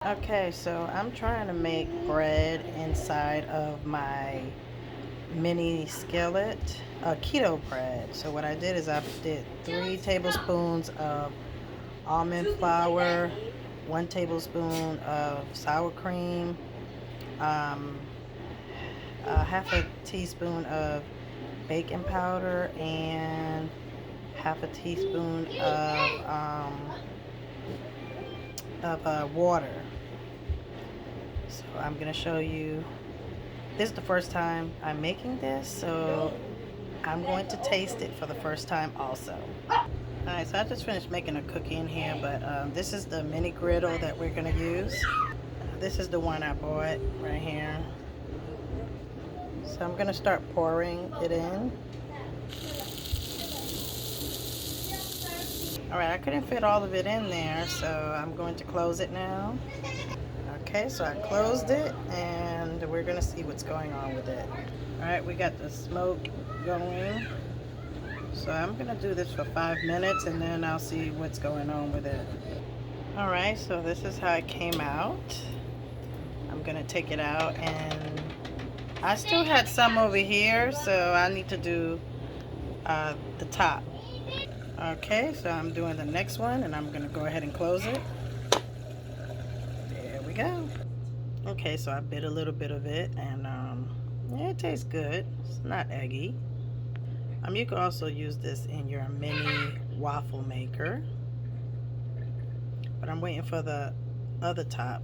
Okay, so I'm trying to make bread inside of my mini skillet, keto bread. So what I did is I did 3 tablespoons of almond flour, 1 tablespoon of sour cream, um, half a teaspoon of baking powder, and half a teaspoon of water. So I'm gonna show you. This is the first time I'm making this, so I'm going to taste it for the first time also. Alright, so I just finished making a cookie in here, but this is the mini griddle that we're gonna use. This is the one I bought right here. So I'm gonna start pouring it in. Alright, I couldn't fit all of it in there, so I'm going to close it now. Okay, so I closed it, and we're gonna see what's going on with it. Alright, we got the smoke going. So I'm gonna do this for 5 minutes, and then I'll see what's going on with it. Alright, so this is how it came out. I'm gonna take it out, and I still had some over here, so I need to do the top. Okay, so I'm doing the next one, and I'm gonna go ahead and close it. There we go. Okay, so I bit a little bit of it, and yeah, it tastes good. It's not eggy. You can also use this in your mini waffle maker, but I'm waiting for the other top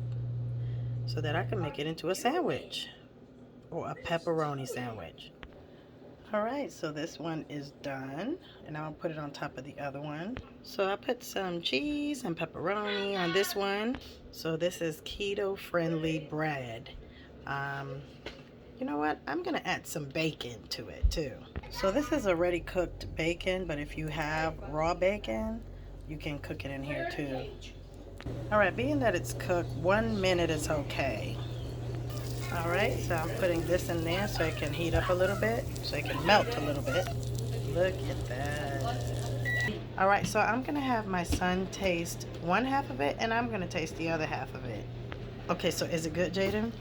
so that I can make it into a sandwich or a pepperoni sandwich. Alright, so this one is done, and I'll put it on top of the other one. So I put some cheese and pepperoni on this one. So this is keto friendly bread. You know what? I'm gonna add some bacon to it too. So this is already cooked bacon, but if you have raw bacon, you can cook it in here too. Alright, being that it's cooked, 1 minute is okay. Alright, so I'm putting this in there so it can heat up a little bit, so it can melt a little bit. Look at that. Alright, so I'm gonna have my son taste one half of it, and I'm gonna taste the other half of it. Okay, so is it good, Jaden?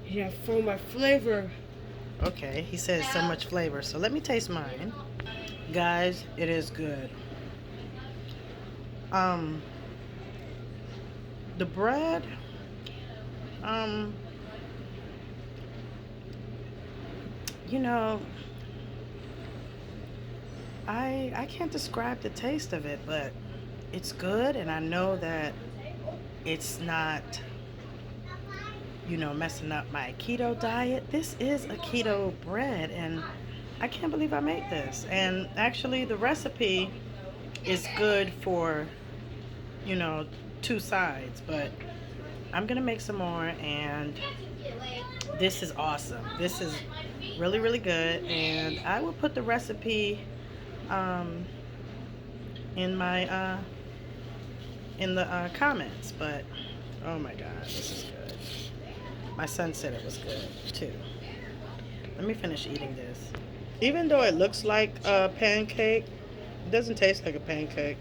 Yeah, for my flavor. Okay, he says so much flavor. So let me taste mine. Guys, it is good. The bread, you know, I can't describe the taste of it, but it's good, and I know that it's not, you know, messing up my keto diet. This is a keto bread, and I can't believe I made this. And actually the recipe is good for, you know, 2 sides, but I'm gonna make some more, and this is awesome. This is really, really good, and I will put the recipe in my in the comments. But oh my god, this is good. My son said it was good too. Let me finish eating this. Even though it looks like a pancake, it doesn't taste like a pancake.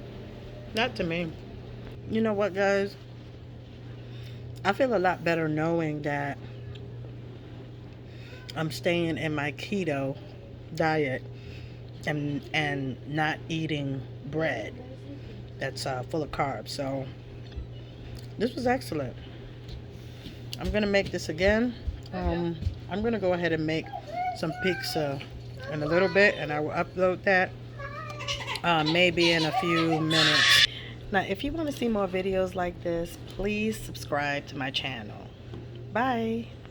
Not to me. You know what, guys? I feel a lot better knowing that I'm staying in my keto diet and not eating bread that's full of carbs. So this was excellent. I'm gonna make this again. I'm gonna go ahead and make some pizza in a little bit, and I will upload that maybe in a few minutes. Now, if you want to see more videos like this, please subscribe to my channel. Bye.